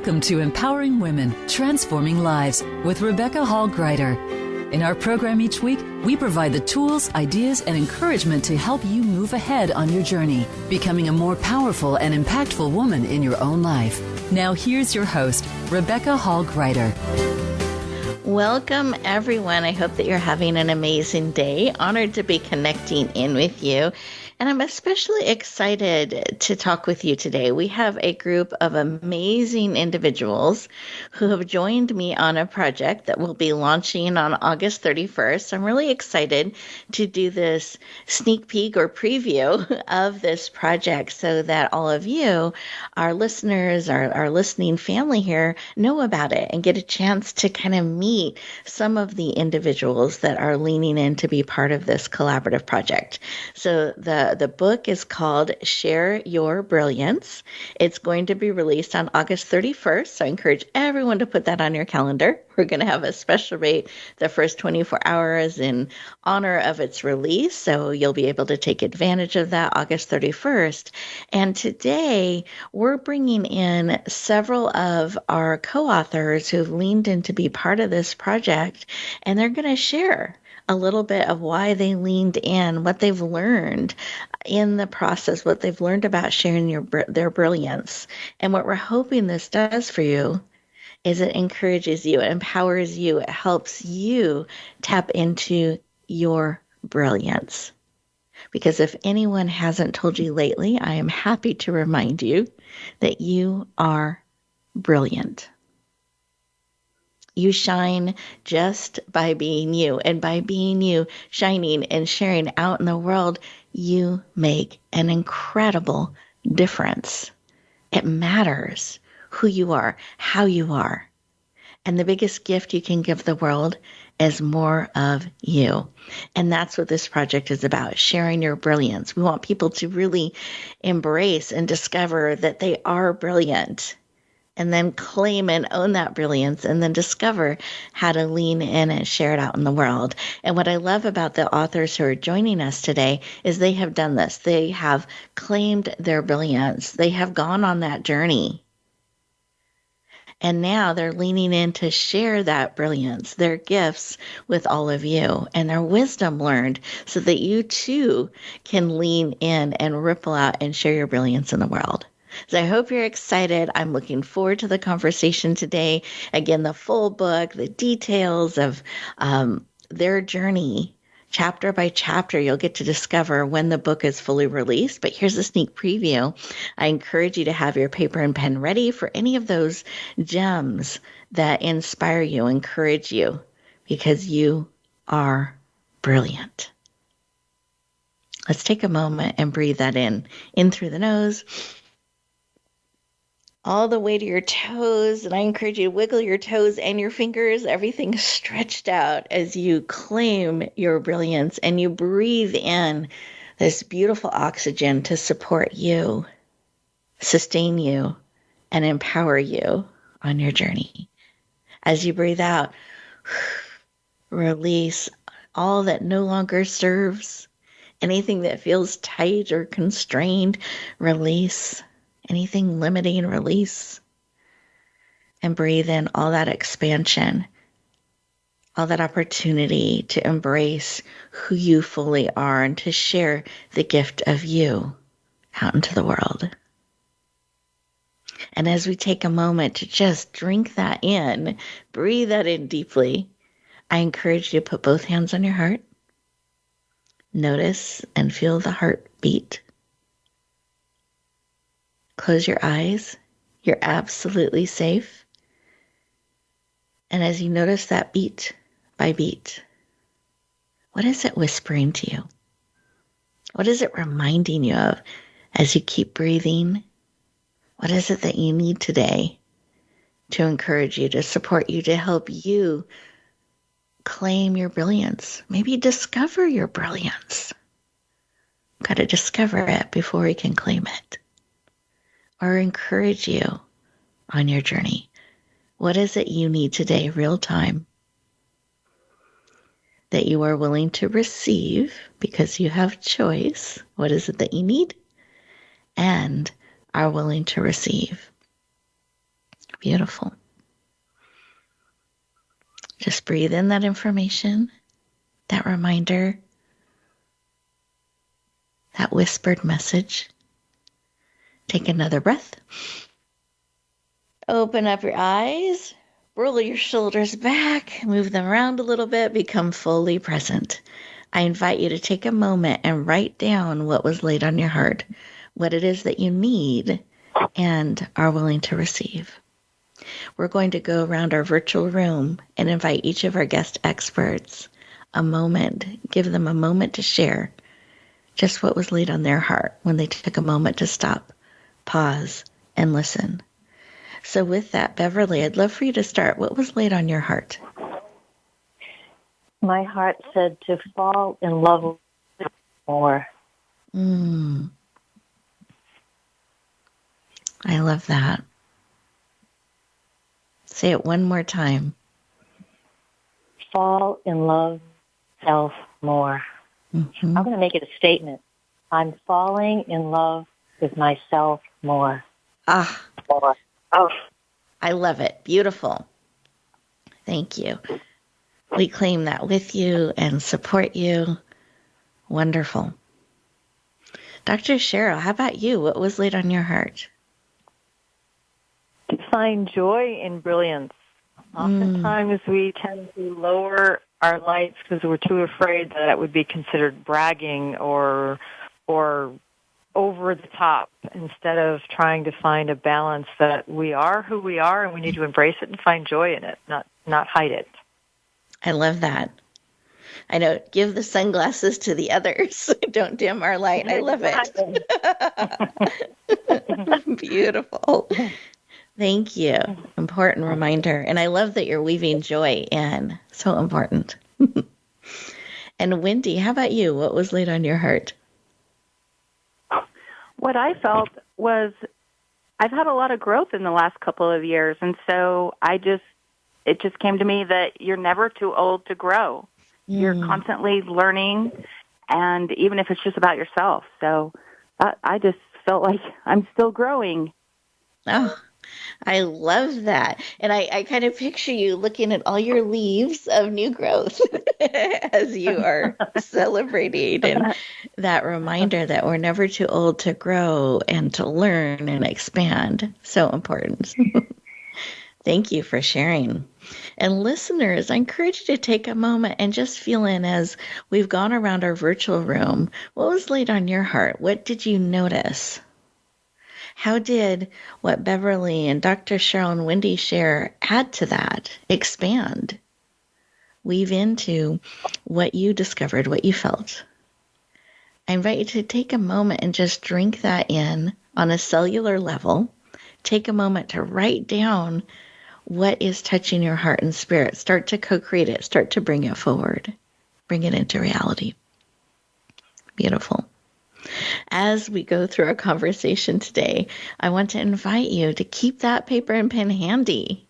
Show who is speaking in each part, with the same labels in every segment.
Speaker 1: Welcome to Empowering Women, Transforming Lives with Rebecca Hall Gruyter. In our program each week, we provide the tools, ideas, and encouragement to help you move ahead on your journey, becoming a more powerful and impactful woman in your own life. Now here's your host, Rebecca Hall Gruyter.
Speaker 2: Welcome, everyone. I hope that you're having an amazing day. Honored to be connecting in with you. And I'm especially excited to talk with you today. We have a group of amazing individuals who have joined me on a project that will be launching on August 31st. I'm really excited to do this sneak peek or preview of this project so that all of you, our listeners, our listening family here, know about it and get a chance to kind of meet some of the individuals that are leaning in to be part of this collaborative project. So the book is called Share Your Brilliance. It's going to be released on August 31st, so I encourage everyone to put that on your calendar. We're going to have a special rate the first 24 hours in honor of its release, so you'll be able to take advantage of that August 31st. And today, we're bringing in several of our co-authors who've leaned in to be part of this project, and they're going to share a little bit of why they leaned in, what they've learned in the process, what they've learned about sharing their brilliance. And what we're hoping this does for you is it encourages you, it empowers you, it helps you tap into your brilliance. Because if anyone hasn't told you lately, I am happy to remind you that you are brilliant. You shine just by being you, and by being you, shining and sharing out in the world, you make an incredible difference. It matters who you are, how you are. And the biggest gift you can give the world is more of you. And that's what this project is about, sharing your brilliance. We want people to really embrace and discover that they are brilliant, and then claim and own that brilliance, and then discover how to lean in and share it out in the world. And what I love about the authors who are joining us today is they have done this. They have claimed their brilliance. They have gone on that journey. And now they're leaning in to share that brilliance, their gifts with all of you, and their wisdom learned so that you too can lean in and ripple out and share your brilliance in the world. So I hope you're excited. I'm looking forward to the conversation today. Again, the full book, the details of their journey, chapter by chapter, you'll get to discover when the book is fully released. But here's a sneak preview. I encourage you to have your paper and pen ready for any of those gems that inspire you, encourage you, because you are brilliant. Let's take a moment and breathe that in through the nose, all the way to your toes, and I encourage you to wiggle your toes and your fingers, everything stretched out as you claim your brilliance and you breathe in this beautiful oxygen to support you, sustain you, and empower you on your journey. As you breathe out, release all that no longer serves, anything that feels tight or constrained, release. Anything limiting, release. And breathe in all that expansion, all that opportunity to embrace who you fully are and to share the gift of you out into the world. And as we take a moment to just drink that in, breathe that in deeply, I encourage you to put both hands on your heart. Notice and feel the heartbeat. Close your eyes. You're absolutely safe. And as you notice that beat by beat, what is it whispering to you? What is it reminding you of as you keep breathing? What is it that you need today to encourage you, to support you, to help you claim your brilliance? Maybe discover your brilliance. You've got to discover it before we can claim it. Or encourage you on your journey. What is it you need today, real time, that you are willing to receive because you have choice? What is it that you need and are willing to receive Beautiful. Just breathe in that information, that reminder, that whispered message. Take another breath. Open up your eyes. Roll your shoulders back. Move them around a little bit. Become fully present. I invite you to take a moment and write down what was laid on your heart, what it is that you need and are willing to receive. We're going to go around our virtual room and invite each of our guest experts a moment, give them a moment to share just what was laid on their heart when they took a moment to stop, pause, and listen. So with that, Beverly, I'd love for you to start. What was laid on your heart?
Speaker 3: My heart said to fall in love more.
Speaker 2: I love that. Say it one more time.
Speaker 3: Fall in love self more.
Speaker 2: Mm-hmm.
Speaker 3: I'm going to make it a statement. I'm falling in love with myself more. More. Oh.
Speaker 2: I love it. Beautiful. Thank you. We claim that with you and support you. Wonderful. Dr. Cheryl, how about you? What was laid on your heart?
Speaker 4: To find joy in brilliance. Oftentimes we tend to lower our lights because we're too afraid that it would be considered bragging or over the top, instead of trying to find a balance that we are who we are and we need to embrace it and find joy in it, not hide it.
Speaker 2: I love that. I know, give the sunglasses to the others. Don't dim our light. I love it. Beautiful. Thank you. Important reminder. And I love that you're weaving joy in. So important. And Wendy, how about you? What was laid on your heart?
Speaker 5: What I felt was I've had a lot of growth in the last couple of years. And so it just came to me that you're never too old to grow. You're constantly learning, and even if it's just about yourself. So I just felt like I'm still growing.
Speaker 2: Oh, I love that. And I kind of picture you looking at all your leaves of new growth as you are celebrating, and that reminder that we're never too old to grow and to learn and expand. So important. Thank you for sharing. And listeners, I encourage you to take a moment and just feel in as we've gone around our virtual room. What was laid on your heart? What did you notice? How did what Beverly and Dr. Cheryl and Wendy share add to that, expand, weave into what you discovered, what you felt? I invite you to take a moment and just drink that in on a cellular level. Take a moment to write down what is touching your heart and spirit. Start to co-create it. Start to bring it forward. Bring it into reality. Beautiful. As we go through our conversation today, I want to invite you to keep that paper and pen handy.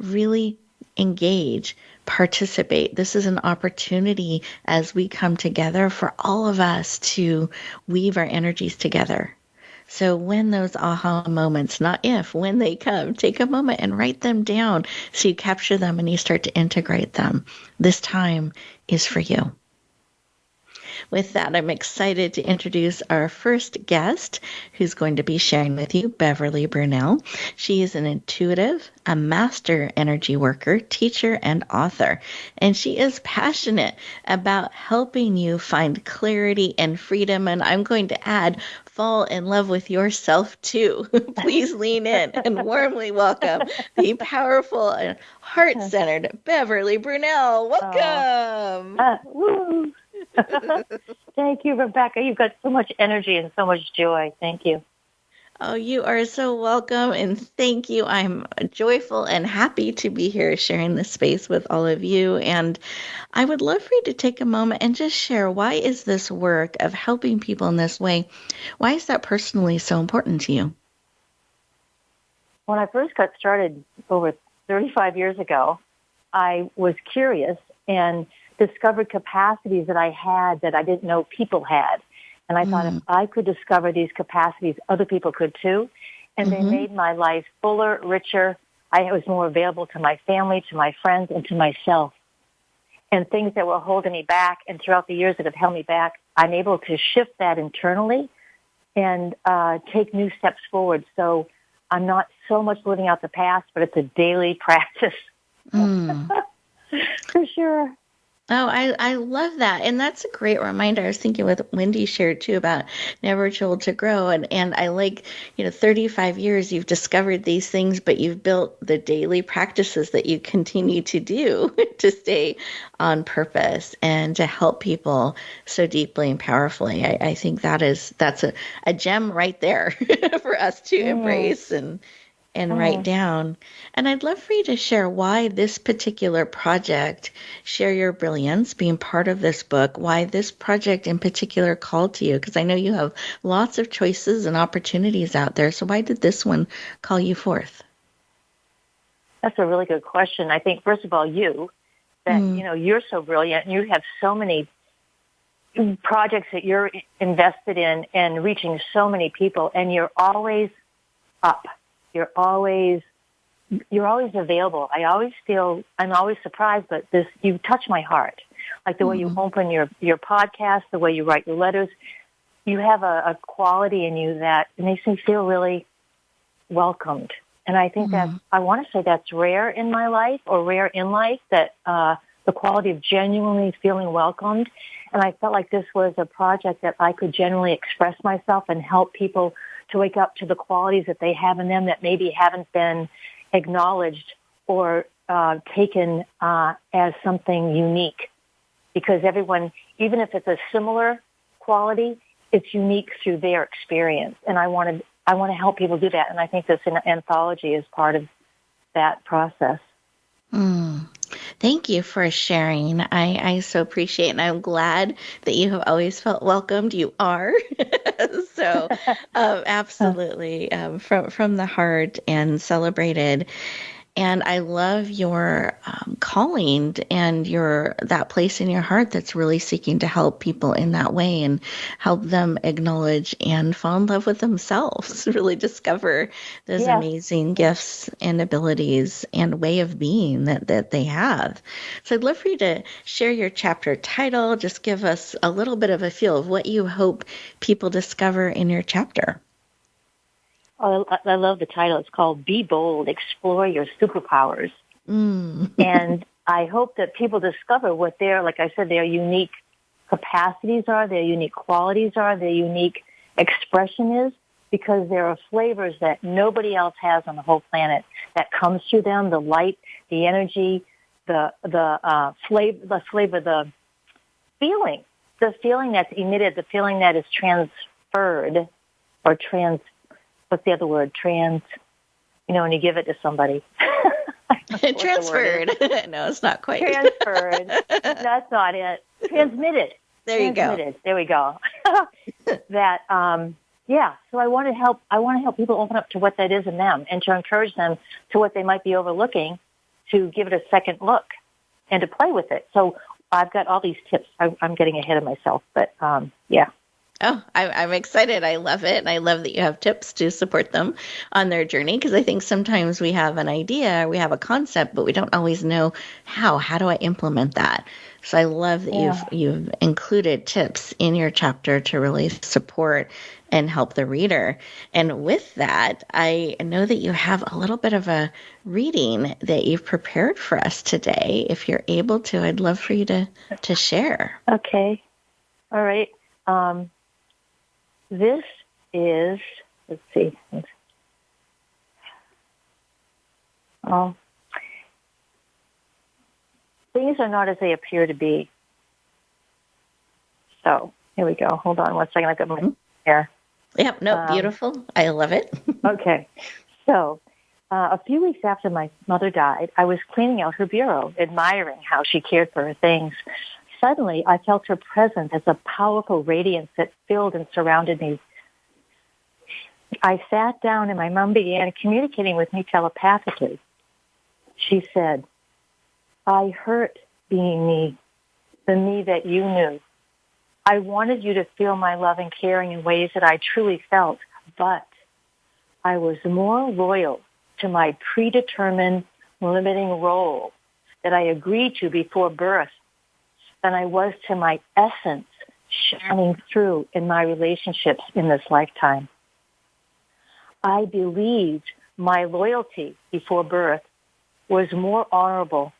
Speaker 2: Really engage, participate. This is an opportunity as we come together for all of us to weave our energies together. So when those aha moments, not if, when they come, take a moment and write them down so you capture them and you start to integrate them. This time is for you. With that, I'm excited to introduce our first guest who's going to be sharing with you, Beverly Brunell. She is an intuitive, a master energy worker, teacher, and author. And she is passionate about helping you find clarity and freedom. And I'm going to add, fall in love with yourself too. Please lean in and warmly welcome the powerful and heart-centered Beverly Brunell. Welcome.
Speaker 3: Woo. Thank you, Rebecca. You've got so much energy and so much joy. Thank you.
Speaker 2: Oh, you are so welcome, and thank you. I'm joyful and happy to be here sharing this space with all of you. And I would love for you to take a moment and just share, why is this work of helping people in this way, why is that personally so important to you?
Speaker 3: When I first got started over 35 years ago, I was curious and discovered capacities that I had that I didn't know people had. And I thought if I could discover these capacities, other people could too. and they made my life fuller, richer. I was more available to my family, to my friends, and to myself. And things that were holding me back, and throughout the years that have held me back, I'm able to shift that internally and take new steps forward. So I'm not so much living out the past, but it's a daily practice. For sure.
Speaker 2: Oh, I love that. And that's a great reminder. I was thinking with Wendy shared too about never too old to grow. And I like, 35 years you've discovered these things, but you've built the daily practices that you continue to do to stay on purpose and to help people so deeply and powerfully. I think that's a gem right there for us to embrace and write down. And I'd love for you to share why this particular project, Share Your Brilliance, being part of this book, why this project in particular called to you, because I know you have lots of choices and opportunities out there. So why did this one call you forth?
Speaker 3: That's a really good question. I think, first of all, you're so brilliant. You have so many projects that you're invested in and reaching so many people, and you're always up. You're always available. I'm always surprised, but you touch my heart. Like the way you open your podcast, the way you write your letters, you have a quality in you that makes me feel really welcomed. And I think that, I want to say that's rare in my life or rare in life, that the quality of genuinely feeling welcomed. And I felt like this was a project that I could genuinely express myself and help people to wake up to the qualities that they have in them that maybe haven't been acknowledged or taken as something unique. Because everyone, even if it's a similar quality, it's unique through their experience. And I want to help people do that. And I think this anthology is part of that process.
Speaker 2: Thank you for sharing. I so appreciate it. And I'm glad that you have always felt welcomed. You are. So absolutely from the heart and celebrated. And I love your calling and that place in your heart that's really seeking to help people in that way and help them acknowledge and fall in love with themselves, really discover those amazing gifts and abilities and way of being that they have. So I'd love for you to share your chapter title, just give us a little bit of a feel of what you hope people discover in your chapter.
Speaker 3: Oh, I love the title. It's called Be Bold, Explore Your Superpowers. And I hope that people discover what like I said, their unique capacities are, their unique qualities are, their unique expression is, because there are flavors that nobody else has on the whole planet that comes through them, the light, the energy, the flavor, the feeling that's emitted, the feeling that is transferred or what's the other word? When you give it to somebody.
Speaker 2: Transferred. No, it's not quite.
Speaker 3: Transferred. That's not it. Transmitted.
Speaker 2: There you go.
Speaker 3: There we go. That, so I want to help people open up to what that is in them and to encourage them to what they might be overlooking, to give it a second look and to play with it. So I've got all these tips. I'm getting ahead of myself, but yeah.
Speaker 2: Oh, I'm excited. I love it. And I love that you have tips to support them on their journey, because I think sometimes we have an idea, we have a concept, but we don't always know how. How do I implement that? So I love that you've included tips in your chapter to really support and help the reader. And with that, I know that you have a little bit of a reading that you've prepared for us today. If you're able to, I'd love for you to share.
Speaker 3: Okay. All right. This is, let's see. Things are not as they appear to be. So, here we go. Hold on one second. I've got my hair.
Speaker 2: Yep. No, beautiful. I love it.
Speaker 3: Okay. So, a few weeks after my mother died, I was cleaning out her bureau, admiring how she cared for her things. Suddenly, I felt her presence as a powerful radiance that filled and surrounded me. I sat down and my mom began communicating with me telepathically. She said, I hurt being me, the me that you knew. I wanted you to feel my love and caring in ways that I truly felt, but I was more loyal to my predetermined limiting role that I agreed to before birth than I was to my essence shining through in my relationships in this lifetime. I believed my loyalty before birth was more honorable,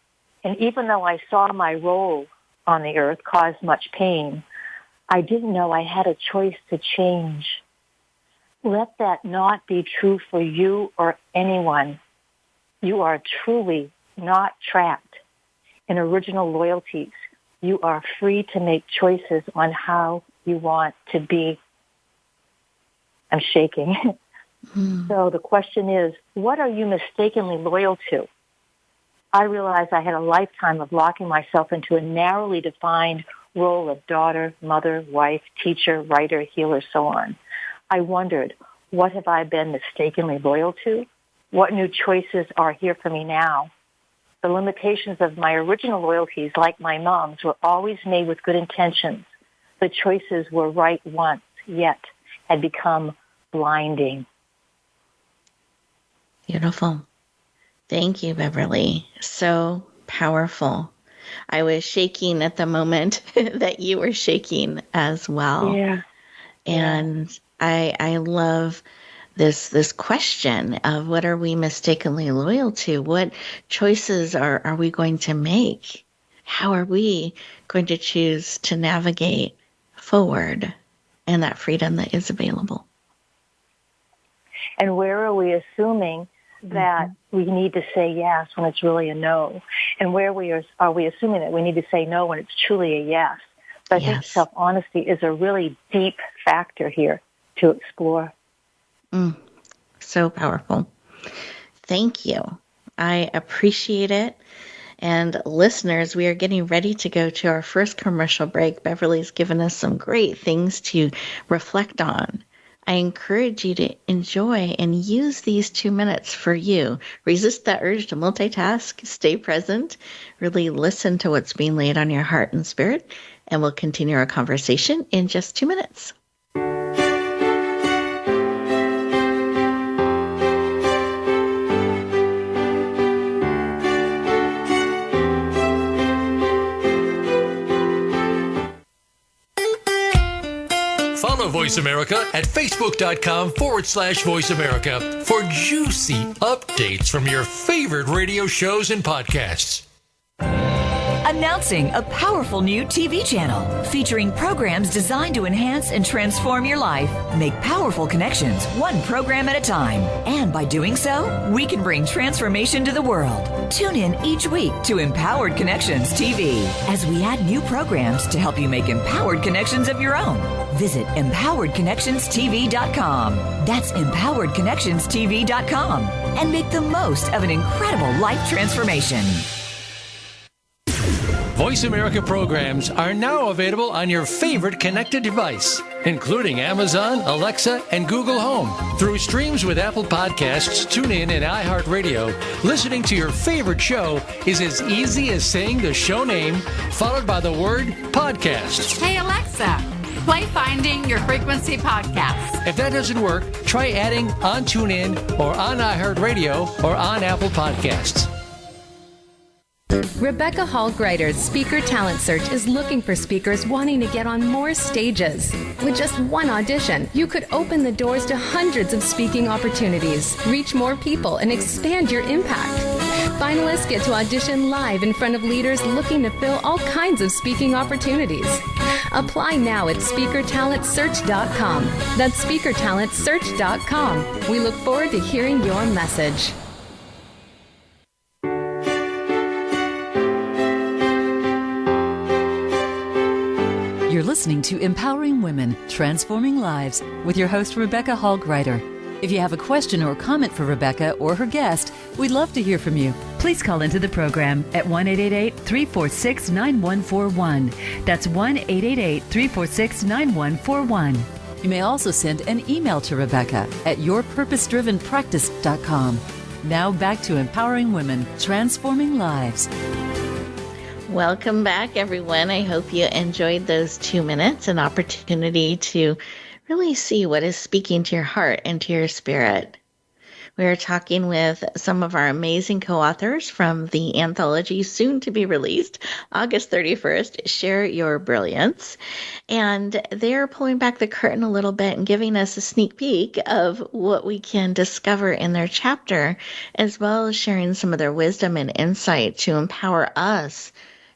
Speaker 3: and even though I saw my role on the earth cause much pain, I didn't know I had a choice to change. Let that not be true for you or anyone. You are truly not trapped in original loyalties. You are free to make choices on how you want to be. I'm shaking. So the question is, what are you mistakenly loyal to? I realized I had a lifetime of locking myself into a narrowly defined role of daughter, mother, wife, teacher, writer, healer, so on. I wondered, what have I been mistakenly loyal to? What new choices are here for me now? The limitations of my original loyalties, like my mom's, were always made with good intentions. The choices were right once, yet had become blinding.
Speaker 2: Beautiful. Thank you, Beverly. So powerful. I was shaking at the moment that you were shaking as well.
Speaker 3: Yeah.
Speaker 2: And I love this question of what are we mistakenly loyal to? What choices are we going to make? How are we going to choose to navigate forward and that freedom that is available?
Speaker 3: And where are we assuming that we need to say yes when it's really a no? And where are we assuming that we need to say no when it's truly a yes? So I think self-honesty is a really deep factor here to explore.
Speaker 2: So powerful. Thank you. I appreciate it. And listeners, we are getting ready to go to our first commercial break. Beverly's given us some great things to reflect on. I encourage you to enjoy and use these 2 minutes for you. Resist that urge to multitask, stay present, really listen to what's being laid on your heart and spirit, and we'll continue our conversation in just 2 minutes.
Speaker 6: Follow Voice America at Facebook.com/Voice America for juicy updates from your favorite radio shows and podcasts.
Speaker 7: Announcing a powerful new TV channel featuring programs designed to enhance and transform your life. Make powerful connections, one program at a time. And by doing so, we can bring transformation to the world. Tune in each week to Empowered Connections TV as we add new programs to help you make empowered connections of your own. Visit empoweredconnectionstv.com. That's empoweredconnectionstv.com. And make the most of an incredible life transformation.
Speaker 6: Voice America programs are now available on your favorite connected device, including Amazon, Alexa, and Google Home. Through streams with Apple Podcasts, TuneIn, and iHeartRadio, listening to your favorite show is as easy as saying the show name followed by the word podcast.
Speaker 8: Hey, Alexa, play Finding Your Frequency podcast.
Speaker 6: If that doesn't work, try adding on TuneIn or on iHeartRadio or on Apple Podcasts.
Speaker 9: Rebecca Hall Gruyter's Speaker Talent Search is looking for speakers wanting to get on more stages. With just one audition, you could open the doors to hundreds of speaking opportunities, reach more people, and expand your impact. Finalists get to audition live in front of leaders looking to fill all kinds of speaking opportunities. Apply now at SpeakerTalentSearch.com. That's SpeakerTalentSearch.com. We look forward to hearing your message.
Speaker 1: You're listening to Empowering Women, Transforming Lives with your host, Rebecca Hall Gruyter. If you have a question or comment for Rebecca or her guest, we'd love to hear from you. Please call into the program at 1-888-346-9141. That's 1-888-346-9141. You may also send an email to Rebecca at yourpurposedrivenpractice.com. Now back to Empowering Women, Transforming Lives.
Speaker 2: Welcome back, everyone. I hope you enjoyed those 2 minutes, an opportunity to really see what is speaking to your heart and to your spirit. We are talking with some of our amazing co-authors from the anthology soon to be released, August 31st, Share Your Brilliance. And they're pulling back the curtain a little bit and giving us a sneak peek of what we can discover in their chapter, as well as sharing some of their wisdom and insight to empower us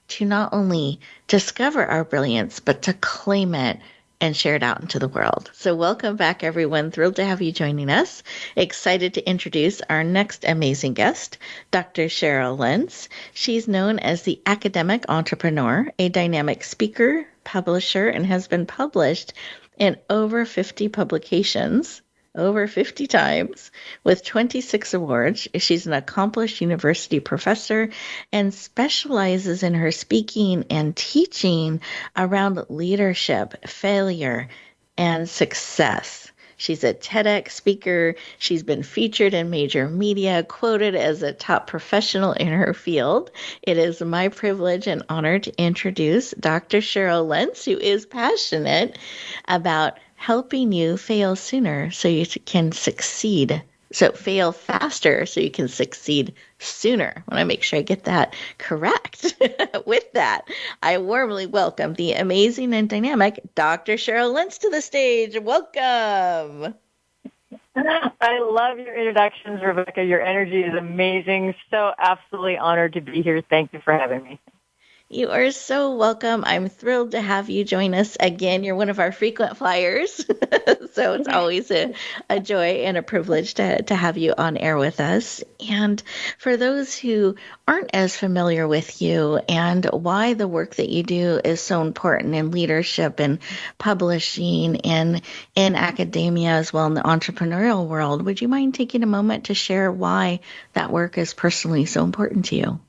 Speaker 2: to not only discover our brilliance, but to claim it and share it out into the world. So welcome back, everyone. Thrilled to have you joining us. Excited to introduce our next amazing guest, Dr. Cheryl Lentz. She's known as the academic entrepreneur, a dynamic speaker, publisher, and has been published in over 50 publications, over 50 times, with 26 awards. She's an accomplished university professor and specializes in her speaking and teaching around leadership, failure, and success. She's a TEDx speaker. She's been featured in major media, quoted as a top professional in her field. It is my privilege and honor to introduce Dr. Cheryl Lentz, who is passionate about helping you fail sooner so you can succeed. So fail faster so you can succeed sooner. I want to make sure I get that correct. With that, I warmly welcome the amazing and dynamic Dr. Cheryl Lentz to the stage. Welcome.
Speaker 4: I love your introductions, Rebecca. Your energy is amazing. So absolutely honored to be here. Thank you for having me.
Speaker 2: You are so welcome. I'm thrilled to have you join us again. You're one of our frequent flyers, so it's always a joy and a privilege to have you on air with us. And for those who aren't as familiar with you and why the work that you do is so important in leadership and publishing and in academia as well in the entrepreneurial world, would you mind taking a moment to share why that work is personally so important to you?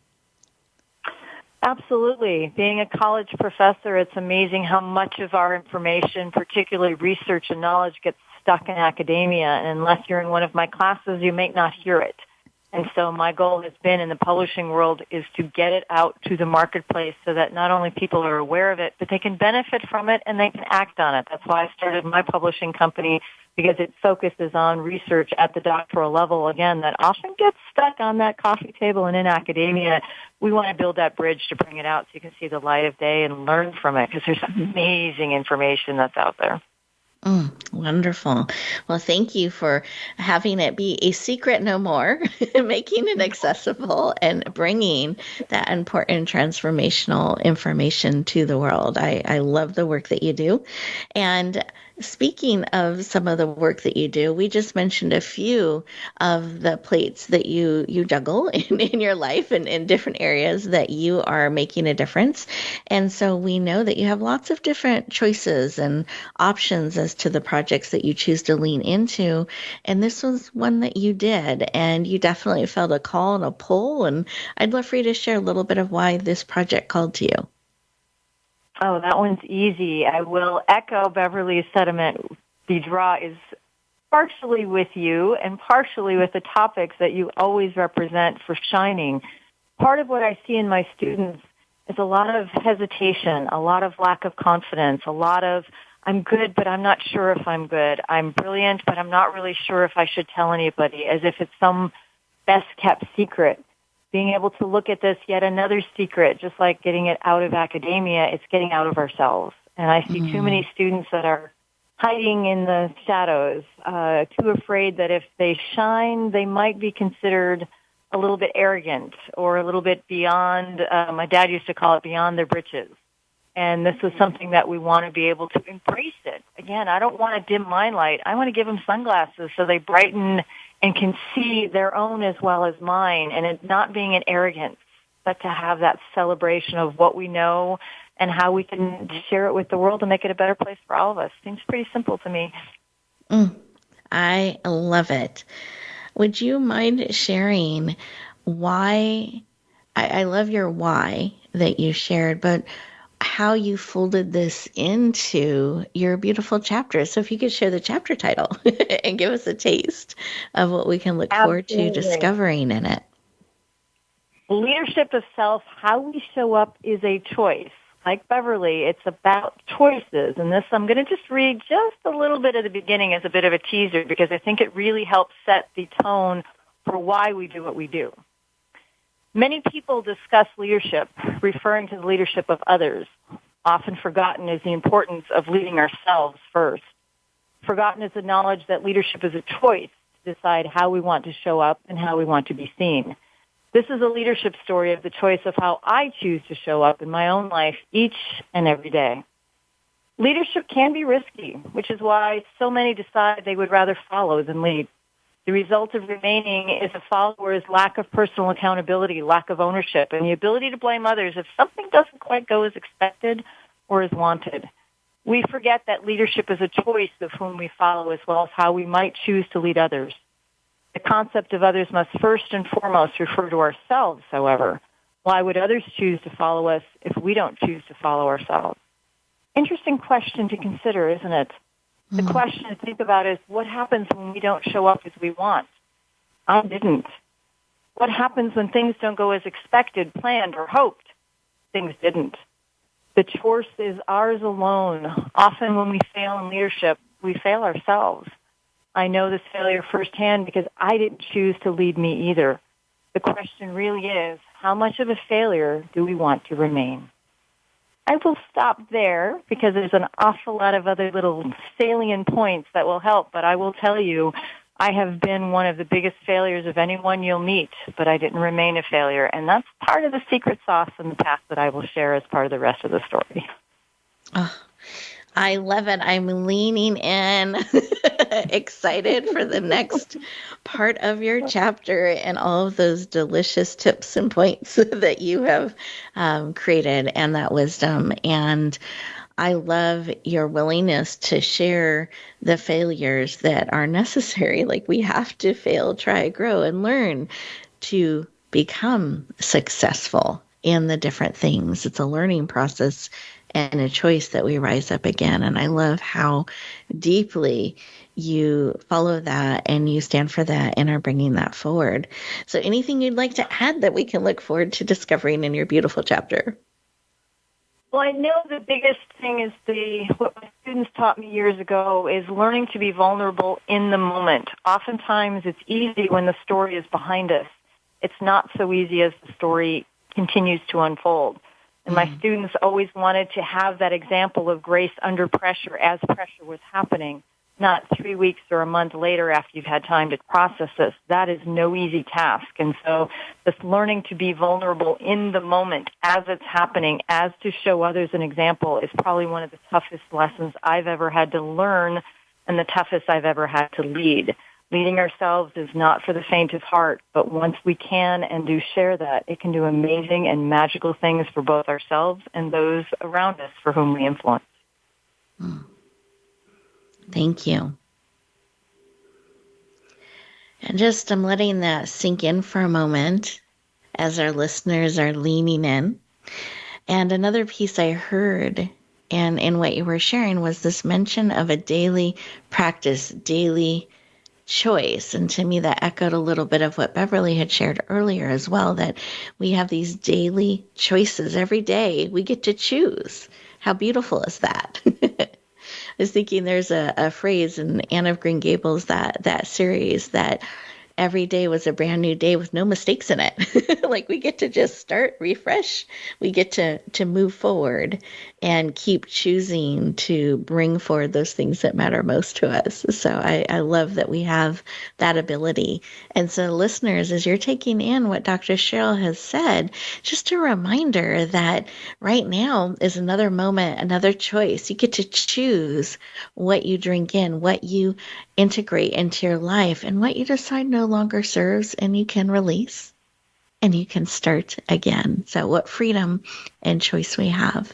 Speaker 4: Absolutely. Being a college professor, it's amazing how much of our information, particularly research and knowledge, gets stuck in academia. And unless you're in one of my classes, you may not hear it. And so my goal has been in the publishing world is to get it out to the marketplace so that not only people are aware of it, but they can benefit from it and they can act on it. That's why I started my publishing company, because it focuses on research at the doctoral level, again, that often gets stuck on that coffee table and in academia. We want to build that bridge to bring it out so you can see the light of day and learn from it, because there's amazing information that's out there.
Speaker 2: Wonderful. Well, thank you for having it be a secret no more, making it accessible and bringing that important transformational information to the world. I love the work that you do. And speaking of some of the work that you do, we just mentioned a few of the plates that you juggle in your life and in different areas that you are making a difference. And so we know that you have lots of different choices and options as to the projects that you choose to lean into. And this was one that you did, and you definitely felt a call and a pull. And I'd love for you to share a little bit of why this project called to you.
Speaker 4: Oh, that one's easy. I will echo Beverly's sentiment. The draw is partially with you and partially with the topics that you always represent for Shining. Part of what I see in my students is a lot of hesitation, a lot of lack of confidence, a lot of I'm good, but I'm not sure if I'm good. I'm brilliant, but I'm not really sure if I should tell anybody, as if it's some best-kept secret. Being able to look at this, yet another secret, just like getting it out of academia, it's getting out of ourselves. And I see too many students that are hiding in the shadows, too afraid that if they shine, they might be considered a little bit arrogant or a little bit beyond, my dad used to call it beyond their britches. And this is something that we want to be able to embrace it. Again, I don't want to dim my light. I want to give them sunglasses so they brighten and can see their own as well as mine, and it not being an arrogance, but to have that celebration of what we know and how we can share it with the world and make it a better place for all of us. Seems pretty simple to me.
Speaker 2: I love it. Would you mind sharing why? I love your why that you shared, but how you folded this into your beautiful chapter. So if you could share the chapter title and give us a taste of what we can look forward to discovering in it.
Speaker 4: Leadership of self, how we show up is a choice. like Beverly, it's about choices. And this, I'm going to just read just a little bit at the beginning as a bit of a teaser because I think it really helps set the tone for why we do what we do. Many people discuss leadership, referring to the leadership of others. Often forgotten is the importance of leading ourselves first. Forgotten is the knowledge that leadership is a choice to decide how we want to show up and how we want to be seen. This is a leadership story of the choice of how I choose to show up in my own life each and every day. Leadership can be risky, which is why so many decide they would rather follow than lead. The result of remaining is a follower's lack of personal accountability, lack of ownership, and the ability to blame others if something doesn't quite go as expected or as wanted. We forget that leadership is a choice of whom we follow as well as how we might choose to lead others. The concept of others must first and foremost refer to ourselves, however. Why would others choose to follow us if we don't choose to follow ourselves? Interesting question to consider, isn't it? The question to think about is, what happens when we don't show up as we want? I didn't. What happens when things don't go as expected, planned, or hoped? Things didn't. The choice is ours alone. Often when we fail in leadership, we fail ourselves. I know this failure firsthand because I didn't choose to lead me either. The question really is, how much of a failure do we want to remain? I will stop there because there's an awful lot of other little salient points that will help, but I will tell you, I have been one of the biggest failures of anyone you'll meet, but I didn't remain a failure, and that's part of the secret sauce and the path that I will share as part of the rest of the story.
Speaker 2: Oh, I love it. I'm leaning in, excited for the next part of your chapter and all of those delicious tips and points that you have created and that wisdom. And I love your willingness to share the failures that are necessary. Like we have to fail, try, grow, and learn to become successful in the different things. It's a learning process and a choice that we rise up again. And I love how deeply you follow that and you stand for that and are bringing that forward. So anything you'd like to add that we can look forward to discovering in your beautiful chapter?
Speaker 4: Well, I know the biggest thing is what my students taught me years ago is learning to be vulnerable in the moment. Oftentimes it's easy when the story is behind us. It's not so easy as the story continues to unfold. And my students always wanted to have that example of grace under pressure as pressure was happening, not 3 weeks or a month later after you've had time to process this. That is no easy task. And so this learning to be vulnerable in the moment as it's happening, as to show others an example, is probably one of the toughest lessons I've ever had to learn and the toughest I've ever had to lead. Leading ourselves is not for the faint of heart, but once we can and do share that, it can do amazing and magical things for both ourselves and those around us for whom we influence.
Speaker 2: Thank you. And just I'm letting that sink in for a moment as our listeners are leaning in. And another piece I heard and in what you were sharing was this mention of a daily practice, daily choice. And to me, that echoed a little bit of what Beverly had shared earlier as well, that we have these daily choices every day. We get to choose. How beautiful is that? I was thinking there's a phrase in Anne of Green Gables, that series, that every day was a brand new day with no mistakes in it. Like we get to just start, refresh. We get to move forward and keep choosing to bring forward those things that matter most to us. So I love that we have that ability. And so listeners, as you're taking in what Dr. Cheryl has said, just a reminder that right now is another moment, another choice. You get to choose what you drink in, what you integrate into your life, and what you decide no longer serves, and you can release and you can start again. So what freedom and choice we have.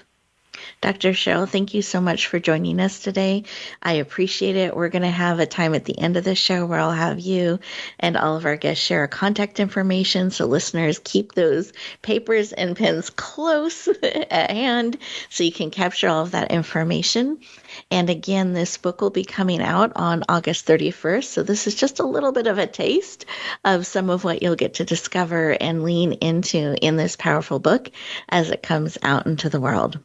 Speaker 2: Dr. Cheryl, thank you so much for joining us today. I appreciate it. We're going to have a time at the end of the show where I'll have you and all of our guests share our contact information. So listeners, keep those papers and pens close at hand so you can capture all of that information. And again, this book will be coming out on August 31st. So this is just a little bit of a taste of some of what you'll get to discover and lean into in this powerful book as it comes out into the world.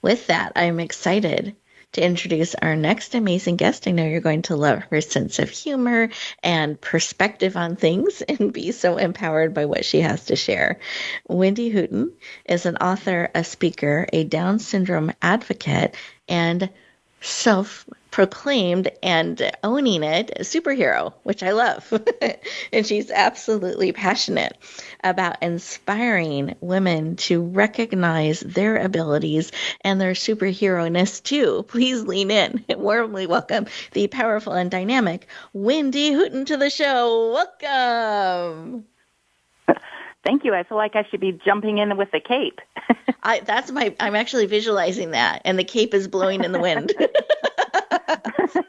Speaker 2: with that, I'm excited to introduce our next amazing guest. I know you're going to love her sense of humor and perspective on things and be so empowered by what she has to share. Wendy Hooten is an author, a speaker, a Down syndrome advocate, and self-proclaimed and owning it superhero, which I love. And she's absolutely passionate about inspiring women to recognize their abilities and their superhero-ness too. Please lean in and warmly welcome the powerful and dynamic Wendy Hooten to the show. Welcome.
Speaker 5: Thank you. I feel like I should be jumping in with the cape.
Speaker 2: I'm actually visualizing that, and the cape is blowing in the wind.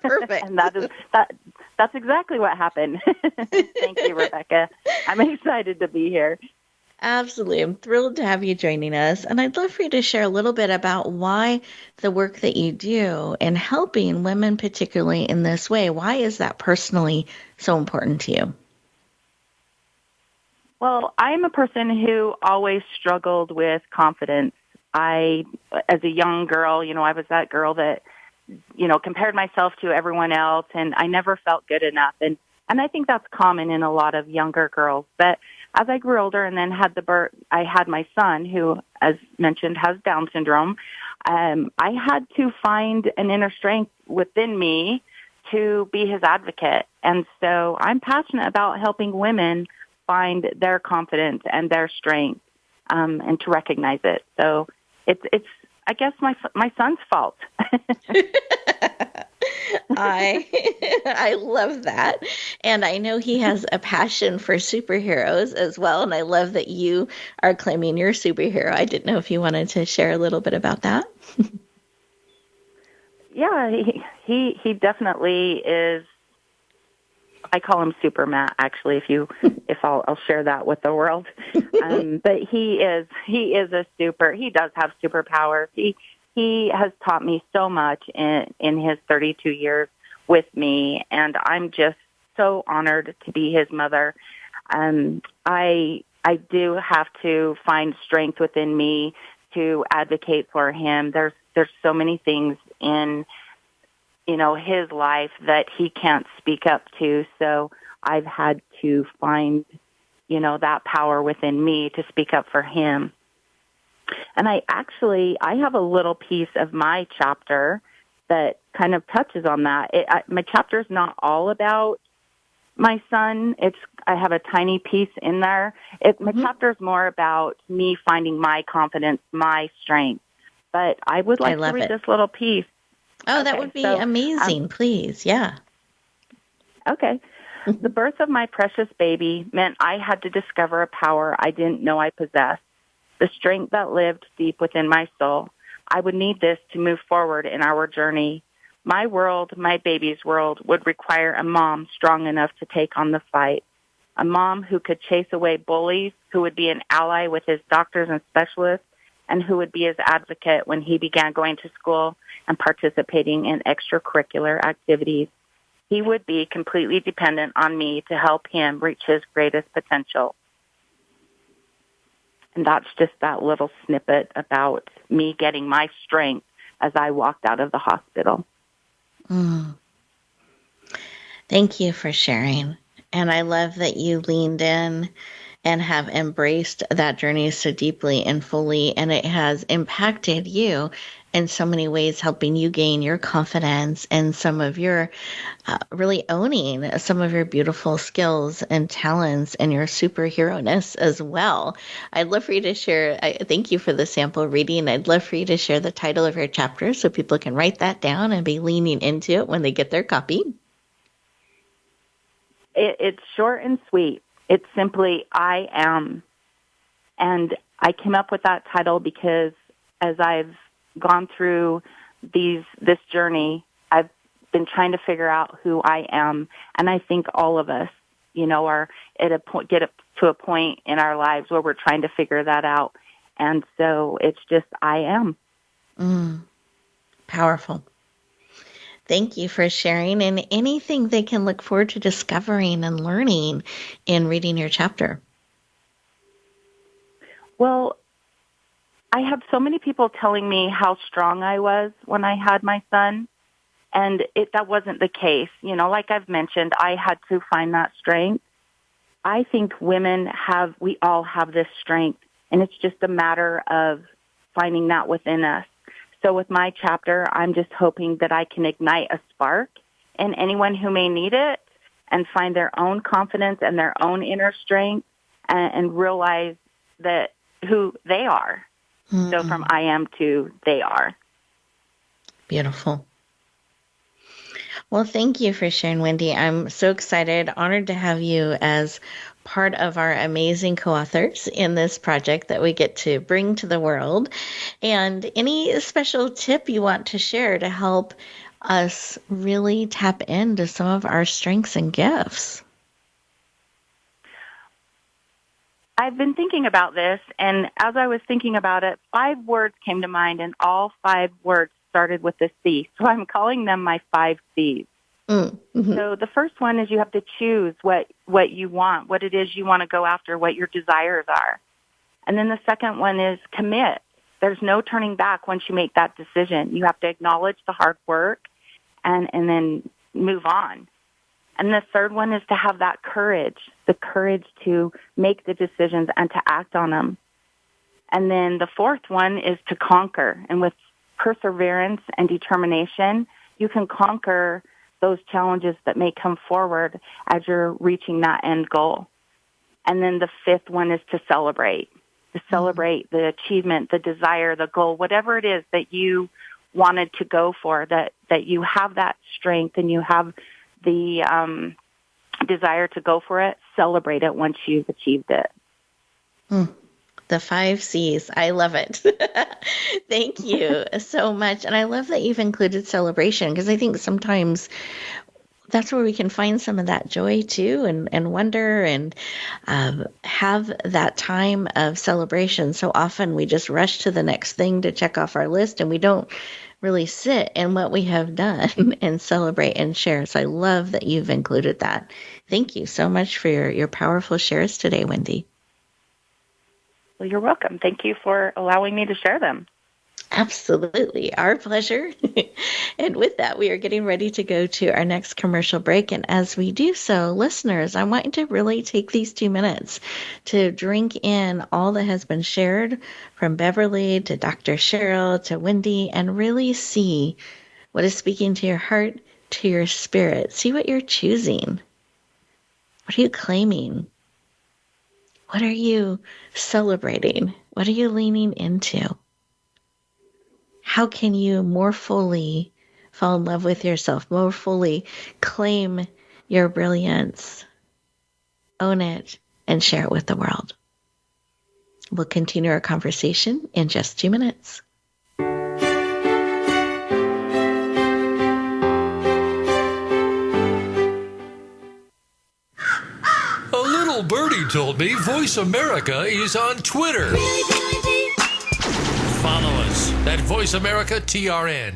Speaker 2: Perfect.
Speaker 5: And that's exactly what happened. Thank you, Rebecca. I'm excited to be here.
Speaker 2: Absolutely. I'm thrilled to have you joining us. And I'd love for you to share a little bit about why the work that you do in helping women, particularly in this way, why is that personally so important to you?
Speaker 5: Well, I'm a person who always struggled with confidence. As a young girl, I was that girl that, compared myself to everyone else, and I never felt good enough. And I think that's common in a lot of younger girls. But as I grew older and then I had my son, who, as mentioned, has Down syndrome. I had to find an inner strength within me to be his advocate. And so I'm passionate about helping women find their confidence and their strength, and to recognize it. So it's I guess my son's fault.
Speaker 2: I love that. And I know he has a passion for superheroes as well. And I love that you are claiming your superhero. I didn't know if you wanted to share a little bit about that.
Speaker 5: Yeah, he definitely is. I call him Super Matt, actually, if I'll share that with the world. But he does have superpowers. He has taught me so much in his 32 years with me, and I'm just so honored to be his mother. I do have to find strength within me to advocate for him. There's so many things in his life that he can't speak up to. So I've had to find, that power within me to speak up for him. And I have a little piece of my chapter that kind of touches on that. My chapter is not all about my son. I have a tiny piece in there. My chapter is more about me finding my confidence, my strength. But I would like to read this little piece.
Speaker 2: Oh, that would be amazing. Please. Yeah.
Speaker 5: Okay. The birth of my precious baby meant I had to discover a power I didn't know I possessed, the strength that lived deep within my soul. I would need this to move forward in our journey. My world, my baby's world, would require a mom strong enough to take on the fight, a mom who could chase away bullies, who would be an ally with his doctors and specialists, and who would be his advocate when he began going to school and participating in extracurricular activities. He would be completely dependent on me to help him reach his greatest potential. And that's just that little snippet about me getting my strength as I walked out of the hospital.
Speaker 2: Thank you for sharing. And I love that you leaned in and have embraced that journey so deeply and fully, and it has impacted you in so many ways, helping you gain your confidence and some of your really owning some of your beautiful skills and talents and your superhero-ness as well. I'd love for you to share, thank you for the sample reading. I'd love for you to share the title of your chapter so people can write that down and be leaning into it when they get their copy.
Speaker 5: It's short and sweet. It's simply, I am. And I came up with that title because as I've gone through this journey, I've been trying to figure out who I am. And I think all of us, are get up to a point in our lives where we're trying to figure that out. And so it's just, I am.
Speaker 2: Powerful. Thank you for sharing, and anything they can look forward to discovering and learning in reading your chapter.
Speaker 5: Well, I had so many people telling me how strong I was when I had my son, and that wasn't the case. You know, like I've mentioned, I had to find that strength. I think we all have this strength, and it's just a matter of finding that within us. So with my chapter, I'm just hoping that I can ignite a spark in anyone who may need it and find their own confidence and their own inner strength and realize that who they are. Mm-hmm. So from I am to they are.
Speaker 2: Beautiful. Well, thank you for sharing, Wendy. I'm so excited, honored to have you as part of our amazing co-authors in this project that we get to bring to the world. And any special tip you want to share to help us really tap into some of our strengths and gifts?
Speaker 5: I've been thinking about this, and as I was thinking about it, 5 words came to mind, and all 5 words started with a C. So I'm calling them my 5 C's. Mm-hmm. So the first one is you have to choose what you want, what it is you want to go after, what your desires are. And then the second one is commit. There's no turning back once you make that decision. You have to acknowledge the hard work and then move on. And the third one is to have that courage, the courage to make the decisions and to act on them. And then the fourth one is to conquer. And with perseverance and determination, you can conquer those challenges that may come forward as you're reaching that end goal. And then the fifth one is to celebrate the achievement, the desire, the goal, whatever it is that you wanted to go for, that you have that strength and you have the desire to go for it. Celebrate it once you've achieved it.
Speaker 2: The 5 C's. I love it. Thank you so much. And I love that you've included celebration, because I think sometimes that's where we can find some of that joy too, and wonder, and have that time of celebration. So often we just rush to the next thing to check off our list, and we don't really sit in what we have done and celebrate and share. So I love that you've included that. Thank you so much for your powerful shares today, Wendy.
Speaker 5: Well, you're welcome. Thank you for allowing me to share them.
Speaker 2: Absolutely. Our pleasure. And with that, we are getting ready to go to our next commercial break. And as we do so, listeners, I want you to really take these 2 minutes to drink in all that has been shared from Beverly to Dr. Cheryl to Wendy, and really see what is speaking to your heart, to your spirit. See what you're choosing. What are you claiming? What are you celebrating? What are you leaning into? How can you more fully fall in love with yourself, more fully claim your brilliance, own it, and share it with the world? We'll continue our conversation in just 2 minutes.
Speaker 6: Birdie told me Voice America is on Twitter. Follow us at Voice America TRN.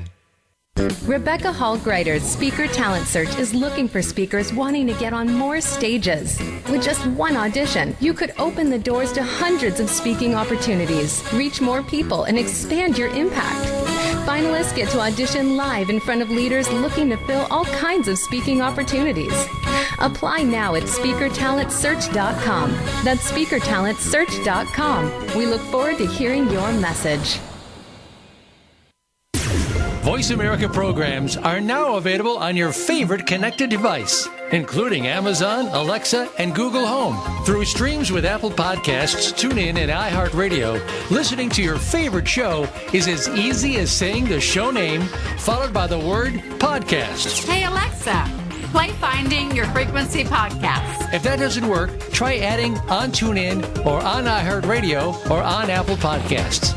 Speaker 9: Rebecca Hall Gruyter's Speaker Talent Search is looking for speakers wanting to get on more stages. With just one audition, you could open the doors to hundreds of speaking opportunities, reach more people, and expand your impact. Finalists get to audition live in front of leaders looking to fill all kinds of speaking opportunities. Apply now at SpeakerTalentSearch.com. That's SpeakerTalentSearch.com. We look forward to hearing your message.
Speaker 6: Voice America programs are now available on your favorite connected device, including Amazon, Alexa, and Google Home. Through streams with Apple Podcasts, TuneIn, and iHeartRadio, listening to your favorite show is as easy as saying the show name followed by the word podcast.
Speaker 8: Hey, Alexa, play Finding Your Frequency podcast.
Speaker 6: If that doesn't work, try adding on TuneIn or on iHeartRadio or on Apple Podcasts.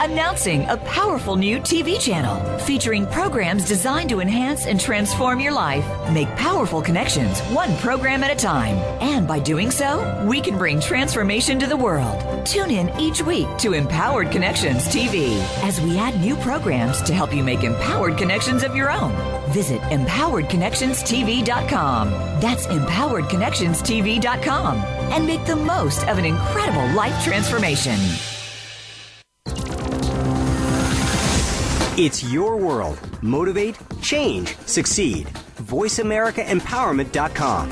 Speaker 7: Announcing a powerful new TV channel featuring programs designed to enhance and transform your life. Make powerful connections, one program at a time. And by doing so, we can bring transformation to the world. Tune in each week to Empowered Connections TV as we add new programs to help you make empowered connections of your own. Visit empoweredconnectionstv.com. That's empoweredconnectionstv.com, and make the most of an incredible life transformation.
Speaker 10: It's your world. Motivate, change, succeed. VoiceAmericaEmpowerment.com.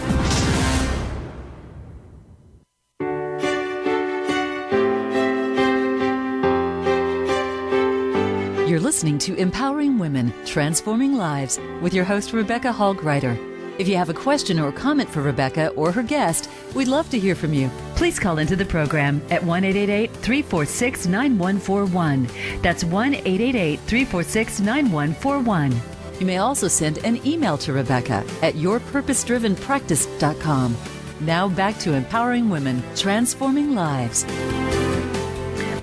Speaker 1: You're listening to Empowering Women, Transforming Lives with your host, Rebecca Hall Gruyter. If you have a question or comment for Rebecca or her guest, we'd love to hear from you. Please call into the program at 1-888-346-9141. That's 1-888-346-9141. You may also send an email to Rebecca at yourpurposedrivenpractice.com. Now back to Empowering Women, Transforming Lives.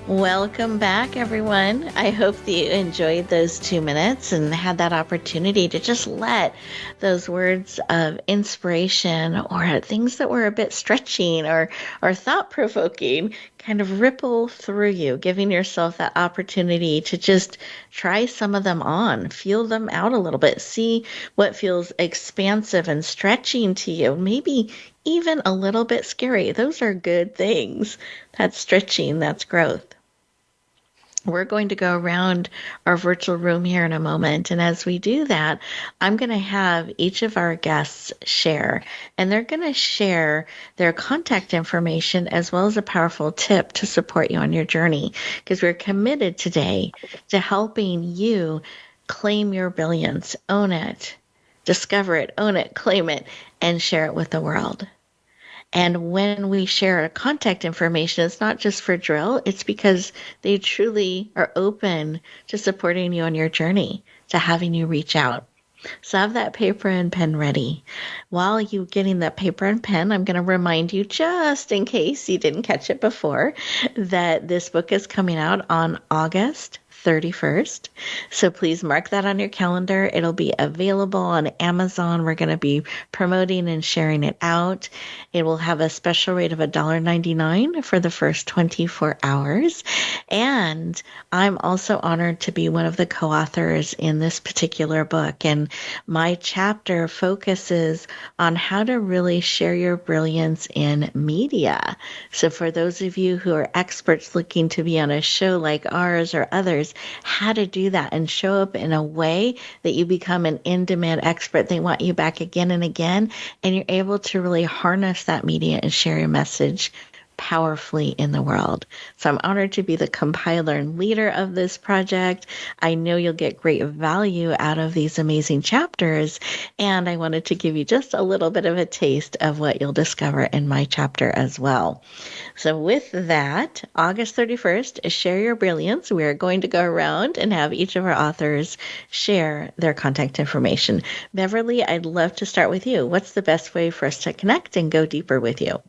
Speaker 2: Welcome back, everyone. I hope that you enjoyed those 2 minutes and had that opportunity to just let those words of inspiration or things that were a bit stretching or thought-provoking kind of ripple through you, giving yourself that opportunity to just try some of them on, feel them out a little bit, see what feels expansive and stretching to you, maybe even a little bit scary. Those are good things. That's stretching, that's growth. We're going to go around our virtual room here in a moment. And as we do that, I'm going to have each of our guests share. And they're going to share their contact information as well as a powerful tip to support you on your journey. Because we're committed today to helping you claim your brilliance, own it, discover it, own it, claim it, and share it with the world. And when we share contact information, it's not just for drill, it's because they truly are open to supporting you on your journey, to having you reach out. So have that paper and pen ready. While you're getting that paper and pen, I'm going to remind you, just in case you didn't catch it before, that this book is coming out on August 31st. So please mark that on your calendar. It'll be available on Amazon. We're going to be promoting and sharing it out. It will have a special rate of $1.99 for the first 24 hours. And I'm also honored to be one of the co-authors in this particular book. And my chapter focuses on how to really share your brilliance in media. So for those of you who are experts looking to be on a show like ours or others, how to do that and show up in a way that you become an in-demand expert. They want you back again and again, and you're able to really harness that media and share your message powerfully in the world. So I'm honored to be the compiler and leader of this project. I know you'll get great value out of these amazing chapters, and I wanted to give you just a little bit of a taste of what you'll discover in my chapter as well. So with that, August 31st, Share Your Brilliance. We are going to go around and have each of our authors share their contact information. Beverly, I'd love to start with you. What's the best way for us to connect and go deeper with you?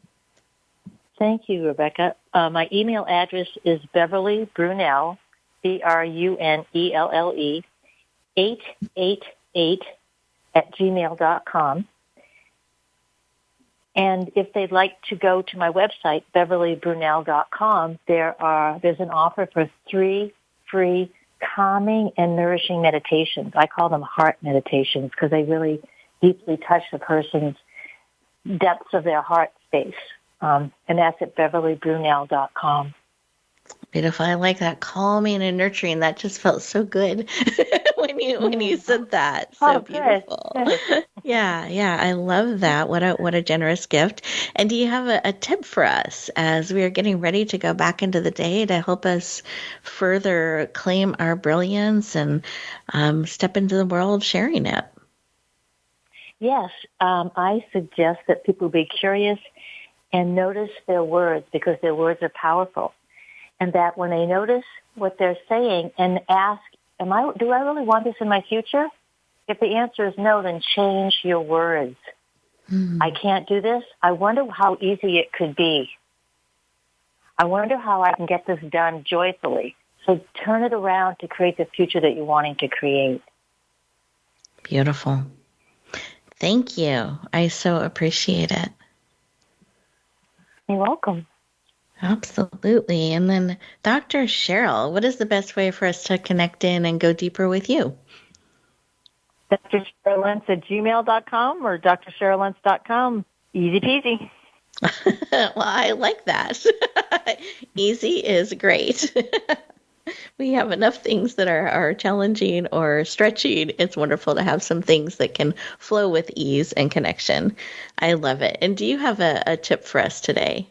Speaker 3: Thank you, Rebecca. My email address is Beverly Brunelle, BRUNELLE, 888 @gmail.com. And if they'd like to go to my website, beverlybrunelle.com, there's an offer for 3 free calming and nourishing meditations. I call them heart meditations because they really deeply touch the person's depths of their heart space. And that's at beverlybrunelle.com.
Speaker 2: Beautiful. I like that. Calming and nurturing. That just felt so good when you said that. So beautiful. Yeah. I love that. What a generous gift. And do you have a tip for us as we are getting ready to go back into the day to help us further claim our brilliance and step into the world sharing it?
Speaker 3: Yes. I suggest that people be curious and notice their words because their words are powerful. And that when they notice what they're saying and ask, do I really want this in my future? If the answer is no, then change your words. I can't do this. I wonder how easy it could be. I wonder how I can get this done joyfully. So turn it around to create the future that you're wanting to create.
Speaker 2: Beautiful. Thank you. I so appreciate it.
Speaker 3: You're welcome.
Speaker 2: Absolutely. And then Dr. Cheryl, what is the best way for us to connect in and go deeper with you?
Speaker 4: drcherylentz@gmail.com or drcherylentz.com. Easy peasy.
Speaker 2: Well, I like that. Easy is great. We have enough things that are challenging or stretching. It's wonderful to have some things that can flow with ease and connection. I love it. And do you have a tip for us today?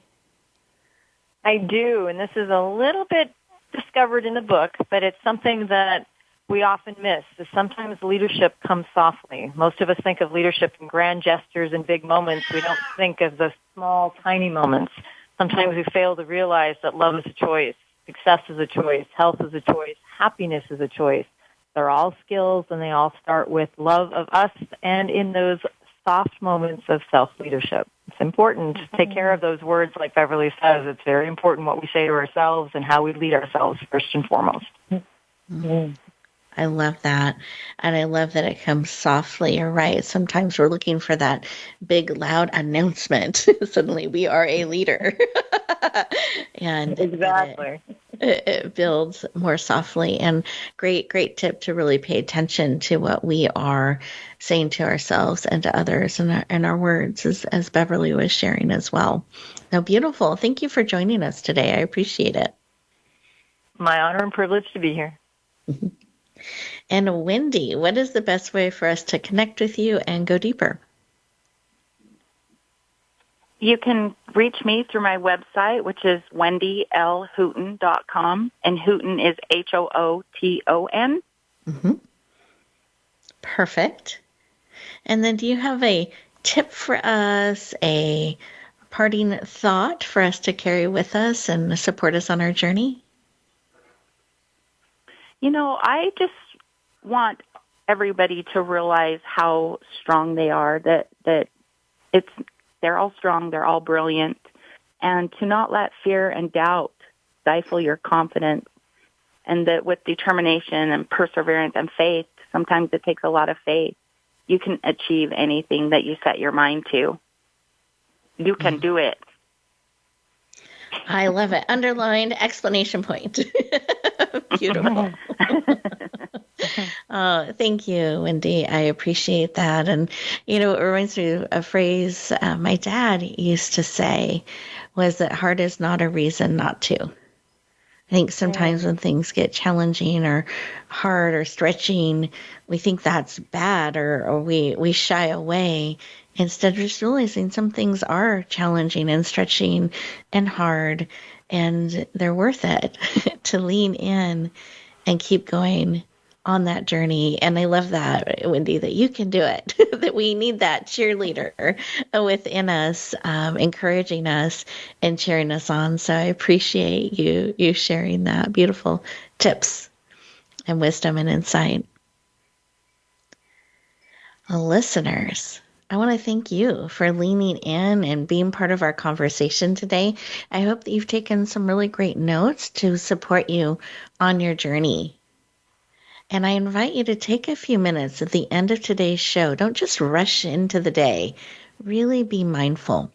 Speaker 4: I do, and this is a little bit discovered in the book, but it's something that we often miss. Is sometimes leadership comes softly. Most of us think of leadership in grand gestures and big moments. We don't think of the small, tiny moments. Sometimes we fail to realize that love is a choice, success is a choice, health is a choice, happiness is a choice. They're all skills, and they all start with love of us and in those soft moments of self-leadership. It's important to take care of those words, like Beverly says. It's very important what we say to ourselves and how we lead ourselves first and foremost.
Speaker 2: Mm-hmm. I love that. And I love that it comes softly. You're right. Sometimes we're looking for that big, loud announcement. Suddenly we are a leader. And
Speaker 4: exactly.
Speaker 2: It builds more softly. And great tip to really pay attention to what we are saying to ourselves and to others and our words, as Beverly was sharing as well. Now, beautiful. Thank you for joining us today. I appreciate it.
Speaker 4: My honor and privilege to be here.
Speaker 2: And Wendy, what is the best way for us to connect with you and go deeper?
Speaker 5: You can reach me through my website, which is wendylhooton.com, and Hooton is Hooton.
Speaker 2: Mm-hmm. Perfect. And then do you have a tip for us, a parting thought for us to carry with us and support us on our journey?
Speaker 5: I just want everybody to realize how strong they are, that they're all strong, they're all brilliant, and to not let fear and doubt stifle your confidence, and that with determination and perseverance and faith, sometimes it takes a lot of faith, you can achieve anything that you set your mind to. You can do it.
Speaker 2: I love it. Underlined exclamation point. Beautiful. Oh, thank you, Wendy. I appreciate that. And, it reminds me of a phrase my dad used to say was that hard is not a reason not to. I think sometimes when things get challenging or hard or stretching, we think that's bad or we shy away. Instead of just realizing some things are challenging and stretching and hard, and they're worth it to lean in and keep going on that journey. And I love that, Wendy, that you can do it, that we need that cheerleader within us, encouraging us and cheering us on. So I appreciate you sharing that beautiful tips and wisdom and insight. Listeners, I want to thank you for leaning in and being part of our conversation today. I hope that you've taken some really great notes to support you on your journey. And I invite you to take a few minutes at the end of today's show. Don't just rush into the day. Really be mindful,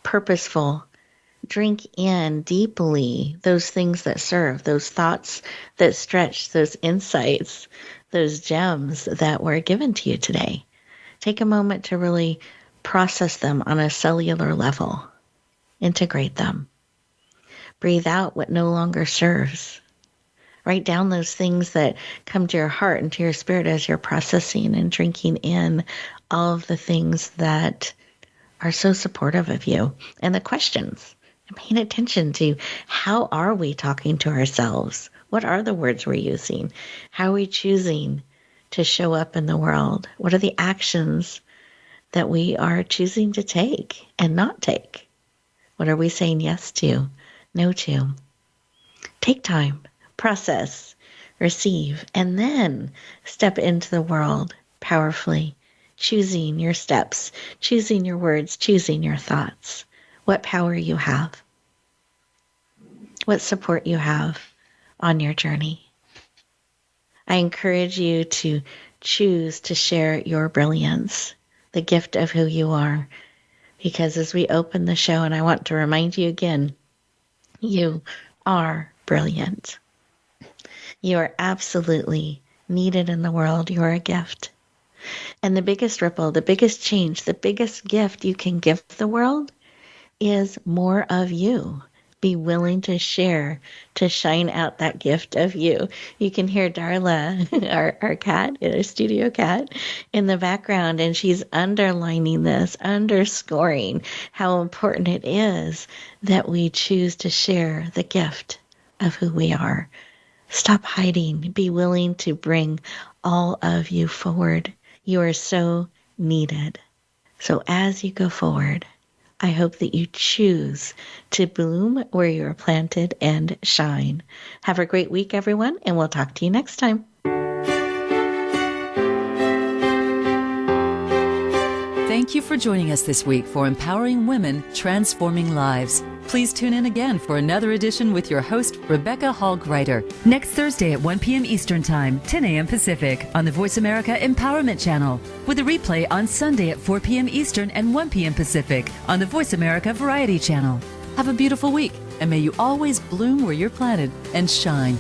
Speaker 2: purposeful. Drink in deeply those things that serve, those thoughts that stretch, those insights, those gems that were given to you today. Take a moment to really process them on a cellular level. Integrate them. Breathe out what no longer serves. Write down those things that come to your heart and to your spirit as you're processing and drinking in all of the things that are so supportive of you. And the questions. And paying attention to how are we talking to ourselves? What are the words we're using? How are we choosing to show up in the world? What are the actions that we are choosing to take and not take? What are we saying yes to, no to? Take time, process, receive, and then step into the world powerfully, choosing your steps, choosing your words, choosing your thoughts. What power you have, what support you have on your journey. I encourage you to choose to share your brilliance, the gift of who you are, because as we open the show, and I want to remind you again, You are brilliant. You are absolutely needed in the world. You are a gift. And the biggest ripple, the biggest change, the biggest gift you can give the world is more of you. Be willing to share, to shine out that gift of you. You can hear Darla, our cat, our studio cat, in the background, and she's underlining this, underscoring how important it is that we choose to share the gift of who we are. Stop hiding. Be willing to bring all of you forward. You are so needed. So as you go forward, I hope that you choose to bloom where you are planted and shine. Have a great week, everyone, and we'll talk to you next time.
Speaker 1: Thank you for joining us this week for Empowering Women, Transforming Lives. Please tune in again for another edition with your host, Rebecca Hall Gruyter, next Thursday at 1 p.m. Eastern Time, 10 a.m. Pacific, on the Voice America Empowerment Channel, with a replay on Sunday at 4 p.m. Eastern and 1 p.m. Pacific on the Voice America Variety Channel. Have a beautiful week, and may you always bloom where you're planted and shine.